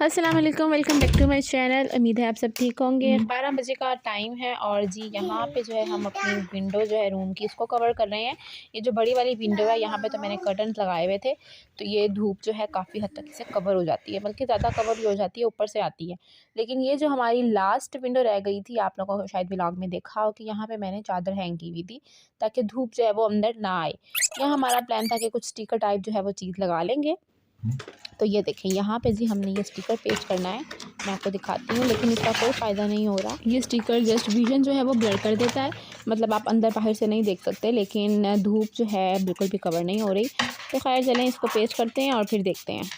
अस्सलाम वालेकुम, welcome back to my channel. उम्मीद है आप सब ठीक होंगे। 12 बजे का टाइम है और जी यहाँ पे जो है हम अपनी विंडो जो है रूम की इसको कवर कर रहे हैं। ये जो बड़ी वाली विंडो है यहाँ पे तो मैंने कर्टन्स लगाए हुए थे, तो ये धूप जो है काफ़ी हद तक इसे कवर हो जाती है, बल्कि ज़्यादा कवर भी हो जाती है, ऊपर से आती है। लेकिन ये जो हमारी लास्ट विंडो रह गई थी, आप लोगों को शायद व्लॉग में देखा हो कि यहाँ पर मैंने चादर हैंग की हुई थी ताकि धूप जो है वो अंदर ना आए। यहाँ हमारा प्लान था कि कुछ स्टिकर टाइप जो है वो चीज़ लगा लेंगे। तो ये देखें यहाँ पे जी हमने ये स्टिकर पेस्ट करना है, मैं आपको दिखाती हूँ, लेकिन इसका कोई फ़ायदा नहीं हो रहा। ये स्टिकर जस्ट विजन जो है वो ब्लर कर देता है, मतलब आप अंदर बाहर से नहीं देख सकते, लेकिन धूप जो है बिल्कुल भी कवर नहीं हो रही। तो खैर चलें इसको पेस्ट करते हैं और फिर देखते हैं।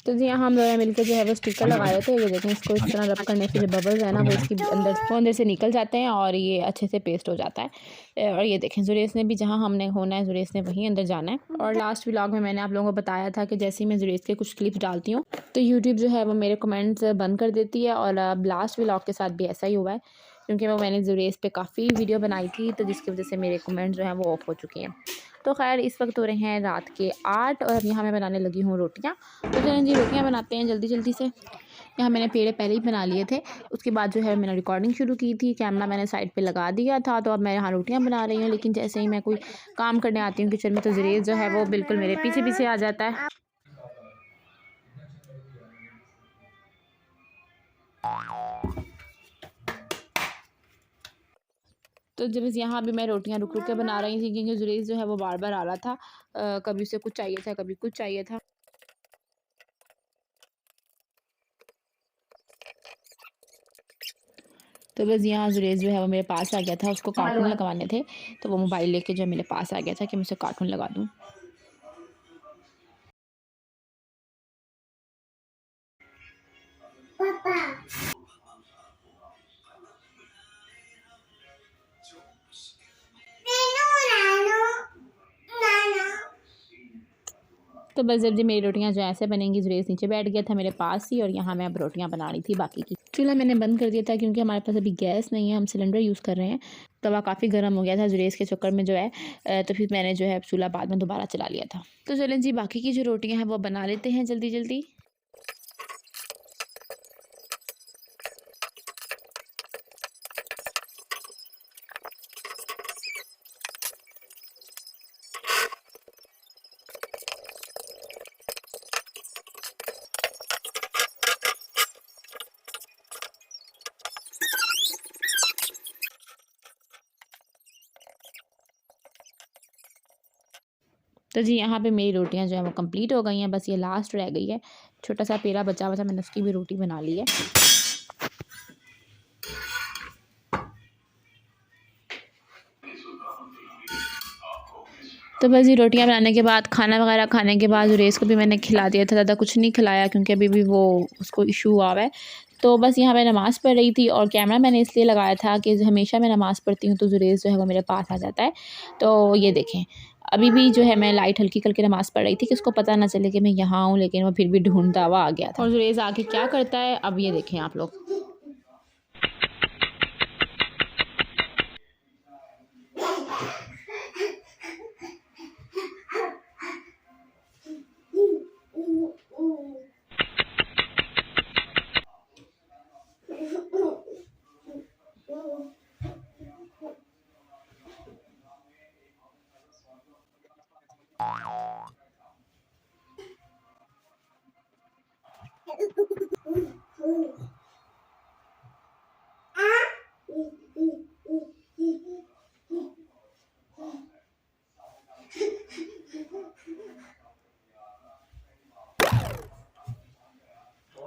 तो जी यहाँ हम लोग मिलकर जो है वो स्टिकर लगा रहे थे। ये देखें, इसको इस तरह रब करने से जो बबल्स है ना वो इसकी अंदर से निकल जाते हैं और ये अच्छे से पेस्ट हो जाता है। और ये देखें जुरेस ने भी जहाँ हमने होना है जुरेस ने वहीं अंदर जाना है। और लास्ट व्लॉग में मैंने आप लोगों को बताया था कि जैसे ही मैं जुरेस के कुछ क्लिप्स डालती हूँ तो यूट्यूब जो है वो मेरे कमेंट्स बंद कर देती है। और अब लास्ट व्लॉग के साथ भी ऐसा ही हुआ है, क्योंकि मैंने जुरेस पे काफ़ी वीडियो बनाई थी, तो जिसकी वजह से मेरे कमेंट्स जो हैं वो ऑफ हो चुके हैं। तो खैर इस वक्त हो रहे हैं रात के 8 और अब यहाँ मैं बनाने लगी हूँ रोटियाँ। तो चलें जी रोटियाँ बनाते हैं जल्दी जल्दी से। यहाँ मैंने पेड़े पहले ही बना लिए थे, उसके बाद जो है मैंने रिकॉर्डिंग शुरू की थी, कैमरा मैंने साइड पे लगा दिया था। तो अब मैं यहाँ रोटियाँ बना रही हूँ, लेकिन जैसे ही मैं कोई काम करने आती हूँ किचन में तो जुरेज जो है वो बिल्कुल मेरे पीछे पीछे आ जाता है। तो जब इस यहाँ भी मैं रोटियाँ रुक रुक के बना रही थी, क्योंकि जुरेज जो है वो बार बार आ रहा था, कभी उसे कुछ चाहिए था कभी कुछ चाहिए था। तो बस यहाँ जुरेज जो है वो मेरे पास आ गया था, उसको कार्टून लगवाने थे, तो वो मोबाइल लेके जो मेरे पास आ गया था कि मैं उसे कार्टून लगा दूँ। तो बस जब जी मेरी रोटियां जो ऐसे बनेंगी, जुरेज नीचे बैठ गया था मेरे पास ही और यहाँ मैं अब रोटियां बना रही थी बाकी की। चूल्हा मैंने बंद कर दिया था क्योंकि हमारे पास अभी गैस नहीं है, हम सिलेंडर यूज़ कर रहे हैं। तवा काफ़ी गर्म हो गया था जुरेज के चक्कर में जो है, तो फिर मैंने जो है चूल्हा बाद में दोबारा चला लिया था। तो चलें जी बाकी की जो रोटियाँ हैं वो बना लेते हैं जल्दी जल्दी। तो जी यहाँ पे मेरी रोटियाँ जो है वो कंप्लीट हो गई हैं, बस ये लास्ट रह गई है, छोटा सा पेड़ा बचा हुआ था, मैंने उसकी भी रोटी बना ली है। तो बस ये रोटियां बनाने के बाद खाना वगैरह खाने के बाद जुरेज को भी मैंने खिला दिया था, ज़्यादा कुछ नहीं खिलाया क्योंकि अभी भी वो उसको इशू हुआ है। तो बस यहाँ मैं नमाज़ पढ़ रही थी और कैमरा मैंने इसलिए लगाया था कि हमेशा मैं नमाज़ पढ़ती हूँ तो जुरेज जो है वो मेरे पास आ जाता है। तो ये देखें अभी भी जो है मैं लाइट हल्की करके नमाज़ पढ़ रही थी कि उसको पता ना चले कि मैं यहाँ हूँ, लेकिन वो फिर भी ढूंढता हुआ आ गया था। और जुरेज आके क्या करता है अब ये देखें आप लोग।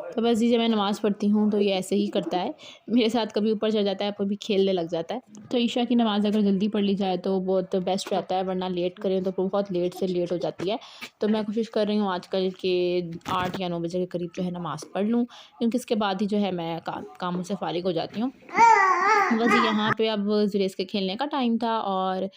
तो बस जी जब मैं नमाज़ पढ़ती हूँ तो ये ऐसे ही करता है मेरे साथ, कभी ऊपर चढ़ जाता है कभी खेलने लग जाता है। तो ईशा की नमाज़ अगर जल्दी पढ़ ली जाए तो बहुत बेस्ट रहता है, वरना लेट करें तो बहुत लेट से लेट हो जाती है। तो मैं कोशिश कर रही हूँ आजकल के 8 या 9 बजे के करीब जो है नमाज़ पढ़ लूँ, क्योंकि इसके बाद ही जो है मैं कामों से फ़ारिग हो जाती हूँ। बस यहाँ पे अब जुरेस के खेलने का टाइम था और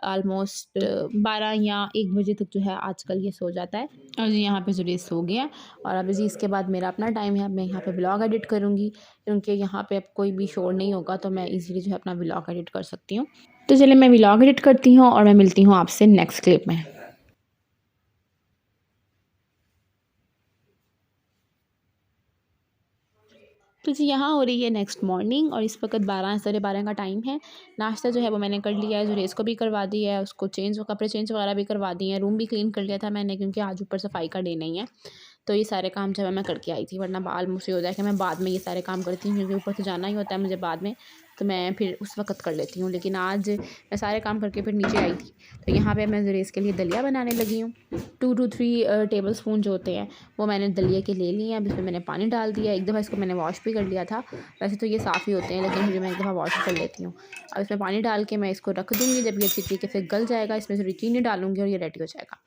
ऑलमोस्ट 12 या 1 बजे तक जो है आजकल ये सो जाता है और जी यहाँ पे जुरेस सो गया। और अब जी इसके बाद मेरा अपना टाइम है, अब मैं यहाँ पे व्लॉग एडिट करूँगी क्योंकि यहाँ पे अब कोई भी शोर नहीं होगा तो मैं इजीली जो है अपना व्लॉग एडिट कर सकती हूँ। तो चलिए मैं व्लॉग एडिट करती हूँ और मैं मिलती हूँ आपसे नेक्स्ट क्लिप में। तो जी यहाँ हो रही है नेक्स्ट मॉर्निंग और इस वक्त 12 साढ़े 12 का टाइम है। नाश्ता जो है वो मैंने कर लिया है, जुरेस को भी करवा दिया है, उसको कपड़े चेंज वगैरह भी करवा दिए हैं, रूम भी क्लीन कर लिया था मैंने क्योंकि आज ऊपर सफाई का डे नहीं है। तो ये सारे काम जो है मैं करके आई थी, वरना बाल मुझसे हो जाए कि मैं बाद में ये सारे काम करती हूँ क्योंकि ऊपर तो जाना ही होता है मुझे बाद में, तो मैं फिर उस वक़्त कर लेती हूँ। लेकिन आज मैं सारे काम करके फिर नीचे आई थी। तो यहाँ पे मैं जुरेस के लिए दलिया बनाने लगी हूँ। 2 to 3 टेबल स्पून जो होते हैं वो मैंने दलिया के ले लिए हैं। अब इसमें मैंने पानी डाल दिया, एक दफ़ा इसको मैंने वॉश भी कर लिया था। वैसे तो ये साफ़ ही होते हैं लेकिन फिर मैं एक दफ़ा वॉश कर लेती हूँ। अब इसमें पानी डाल के मैं इसको रख दूँगी, जब ये अच्छी तरीके से गल जाएगा इसमें थोड़ी चीनी डालूँगी और ये रेडी हो जाएगा।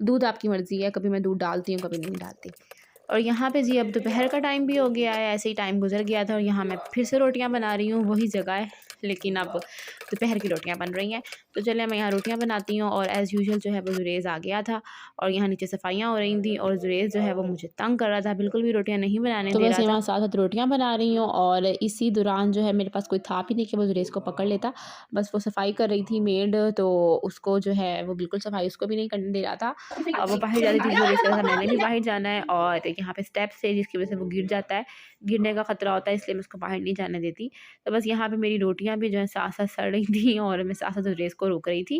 दूध आपकी मर्ज़ी है, कभी मैं दूध डालती हूँ, कभी नहीं डालती। और यहाँ पे जी अब दोपहर का टाइम भी हो गया है, ऐसे ही टाइम गुजर गया था और यहाँ मैं फिर से रोटियाँ बना रही हूँ, वही जगह है लेकिन अब दोपहर की रोटियाँ बन रही हैं। तो चलिए मैं यहाँ रोटियाँ बनाती हूँ और एज़ यूजुअल जो है वो जुरेज़ आ गया था और यहाँ नीचे सफाइयाँ हो रही थी और जुरेज़ जो है वो मुझे तंग कर रहा था, बिल्कुल भी रोटियाँ नहीं बनाने दे रहा था। मैं साथ-साथ रोटियाँ बना रही हूँ और इसी दौरान जो है मेरे पास कोई था भी नहीं कि वो जुरेज़ को पकड़ लेता। बस वो सफाई कर रही थी मेड, तो उसको जो है वो बिल्कुल सफाई उसको भी नहीं करने दे रहा था। वो बाहर जा रही थी, जुरेज़ कह रहा था मैंने भी बाहर जाना है और यहाँ पे स्टेप्स है जिसकी वजह से वो गिर जाता है, गिरने का खतरा होता है, इसलिए मैं उसको बाहर नहीं जाने देती। तो बस यहाँ पे मेरी रोटियाँ भी जो है साथ-साथ सड़ रही थी और मैं साथ-साथ जुरेज़ को रोक रही थी।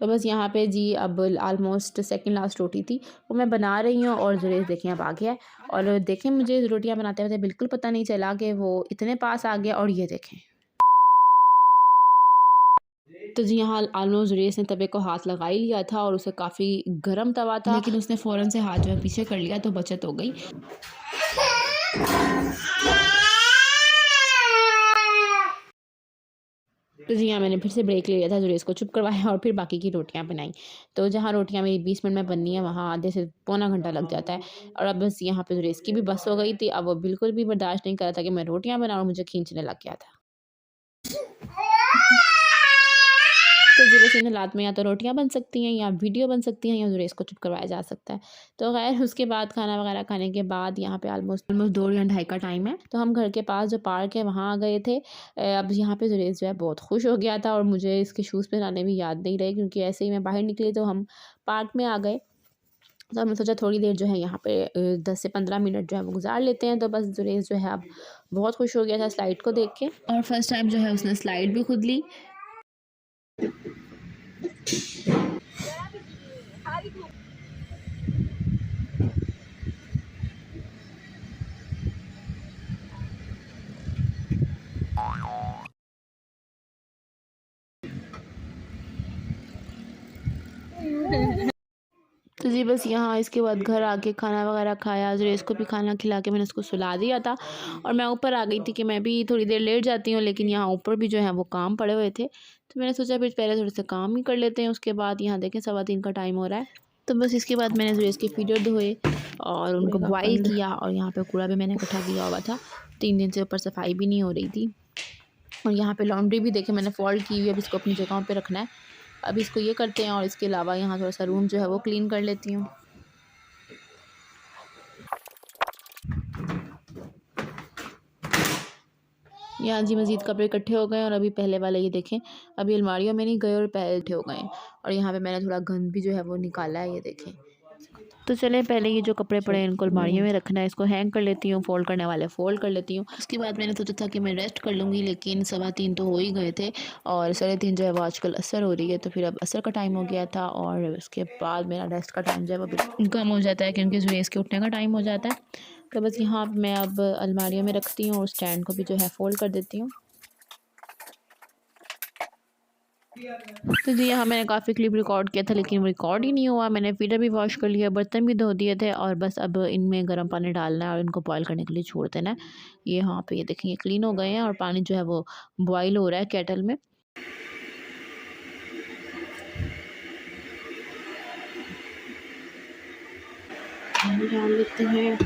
तो बस यहाँ पे जी अब ऑलमोस्ट सेकंड लास्ट रोटी थी, वो मैं बना रही हूँ और जुरेज़ देखें अब आ गया है और देखें मुझे रोटियाँ बनाते हुए बिल्कुल पता नहीं चला कि वो इतने पास आ गया और ये देखें। तो जी यहाँ ऑलमोस्ट जुरेज़ ने तवे को हाथ लगा ही लिया था और उसे काफ़ी गर्म तवा था, लेकिन उसने फ़ौरन से हाथ जो है पीछे कर लिया तो बचत हो गई। तो जी हाँ, मैंने फिर से ब्रेक ले लिया था, जुरेज़ को चुप करवाया और फिर बाकी की रोटियाँ बनाई। तो जहाँ रोटियाँ मेरी 20 मिनट में बननी है, वहाँ आधे से पौना घंटा लग जाता है और अब बस यहाँ पे जुरेज़ की भी बस हो गई थी। अब वो बिल्कुल भी बर्दाश्त नहीं कर रहा था कि मैं रोटियाँ बनाऊँ, मुझे खींचने लग गया था। तो जी बस इन हालात में या तो रोटियाँ बन सकती हैं या वीडियो बन सकती हैं या जुरेज़ को चुप करवाया जा सकता है। तो ख़ैर उसके बाद खाना वगैरह खाने के बाद यहाँ पे ऑलमोस्ट 2 या ढाई का टाइम है। तो हम घर के पास जो पार्क है वहाँ आ गए थे। अब यहाँ पे जुरेज़ जो है बहुत खुश हो गया था और मुझे इसके शूज़ पहनाने भी याद नहीं रहे क्योंकि ऐसे ही मैं बाहर निकली तो हम पार्क में आ गए। तो हमने सोचा थोड़ी देर जो है यहाँ पे 10 से 15 मिनट जो है वो गुज़ार लेते हैं। तो बस जुरेज़ जो है अब बहुत खुश हो गया था स्लाइड को देख के और फर्स्ट टाइम जो है उसने स्लाइड भी खुद ली। तो जी बस यहाँ इसके बाद घर आके खाना वगैरह खाया, जुरेज़ को भी खाना खिला के मैंने उसको सुला दिया था और मैं ऊपर आ गई थी कि मैं भी थोड़ी देर लेट जाती हूँ, लेकिन यहाँ ऊपर भी जो है वो काम पड़े हुए थे। तो मैंने सोचा फिर पहले थोड़े से काम ही कर लेते हैं, उसके बाद यहाँ देखें 3:15 का टाइम हो रहा है। तो बस इसके बाद मैंने जुरेज़ के फीडर धोए और उनको बॉयल किया और यहाँ पे कूड़ा भी मैंने इकट्ठा किया हुआ था। 3 दिन से ऊपर सफाई भी नहीं हो रही थी और यहाँ पे लॉन्ड्री भी देखें मैंने फ़ोल्ड की हुई है, अब इसको अपनी जगहों पे रखना है। अब इसको ये करते हैं और इसके अलावा यहाँ थोड़ा-सा रूम जो है वो क्लीन कर लेती हूँ। यहाँ जी मज़ीद कपड़े इकट्ठे हो गए और अभी पहले वाले ये देखें, अभी अलमारियों में नहीं गए और पहले इकट्ठे हो गए हैं और यहाँ पे मैंने थोड़ा गंद भी जो है वो निकाला है, ये देखें। तो चलें पहले ये जो कपड़े पड़े हैं इनको अलमारियों में रखना है, इसको हैंग कर लेती हूँ, फ़ोल्ड करने वाले फ़ोल्ड कर लेती हूँ। उसके बाद मैंने सोचा था कि मैं रेस्ट कर लूँगी लेकिन 3:15 तो हो ही गए थे और 3:30 जो है वो आजकल असर हो रही है, तो फिर अब असर का टाइम हो गया था और उसके बाद मेरा रेस्ट का टाइम जो है वो बिल्कुल कम हो जाता है क्योंकि जुरेज़ के उठने का टाइम हो जाता है। तो बस यहाँ मैं अब अलमारियों में रखती हूँ और स्टैंड को भी जो है फ़ोल्ड कर देती हूँ। तो जी हाँ, मैंने काफ़ी क्लिप रिकॉर्ड किया था लेकिन वो रिकॉर्ड ही नहीं हुआ। मैंने फीडर भी वॉश कर लिया, बर्तन भी धो दिए थे और बस अब इनमें गर्म पानी डालना है और इनको बॉयल करने के लिए छोड़ देना है। ये यहाँ पे ये देखें ये क्लीन हो गए हैं और पानी जो है वो बॉयल हो रहा है केटल में। डाल लेते हैं।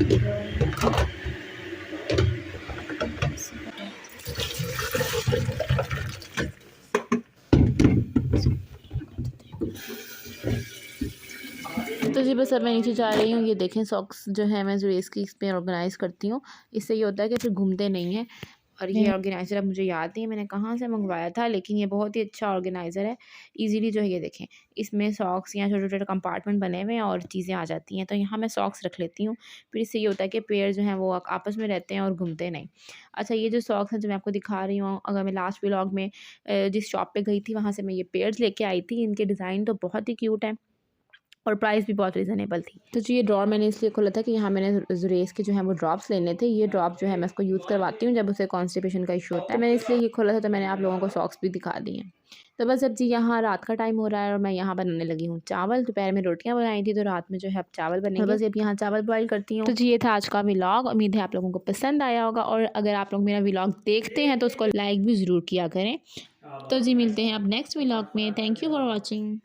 तो जी बस अब मैं नीचे जा रही हूँ। ये देखें सॉक्स जो है मैं जुरेस की इसमें ऑर्गेनाइज़ करती हूँ। इससे ये होता है कि फिर घूमते नहीं हैं। और ये ऑर्गेनाइज़र अब मुझे याद नहीं है मैंने कहाँ से मंगवाया था, लेकिन ये बहुत ही अच्छा ऑर्गेनाइज़र है। ईज़िली जो है ये देखें, इसमें सॉक्स या छोटे-छोटे कंपार्टमेंट बने हुए हैं और चीज़ें आ जाती हैं। तो यहाँ मैं सॉक्स रख लेती हूँ। फिर इससे ये होता है कि पेयर जो हैं वो आपस में रहते हैं और घूमते नहीं। अच्छा, ये जो सॉक्स हैं जो मैं आपको दिखा रही हूँ, अगर मैं लास्ट व्लॉग में जिस शॉप पे गई थी वहाँ से मैं ये पेयर्स लेके आई थी। इनके डिज़ाइन तो बहुत ही क्यूट हैं और प्राइस भी बहुत रीज़नेबल थी। तो जी ये ड्रॉर मैंने इसलिए खोला था कि यहाँ मैंने जुरेस के जो है वो ड्रॉप्स लेने थे। ये ड्रॉप जो है मैं इसको यूज़ करवाती हूँ जब उसे कॉन्स्टिपेशन का इशू होता है। तो मैंने इसलिए ये खोला था, तो मैंने आप लोगों को सॉक्स भी दिखा दी हैं। तो बस अब जी यहाँ रात का टाइम हो रहा है और मैं यहाँ बनाने लगी हूँ चावल। दोपहर में रोटियाँ बनाई थी, तो रात में जो है अब चावल बनेंगे। बस अब यहाँ चावल बॉयल करती हूँ। तो जी ये था आज का व्लॉग। उम्मीद है आप लोगों को पसंद आया होगा, और अगर आप लोग मेरा व्लॉग देखते हैं तो उसको लाइक भी ज़रूर किया करें। तो जी मिलते हैं अब नेक्स्ट व्लॉग में। Thank you for watching.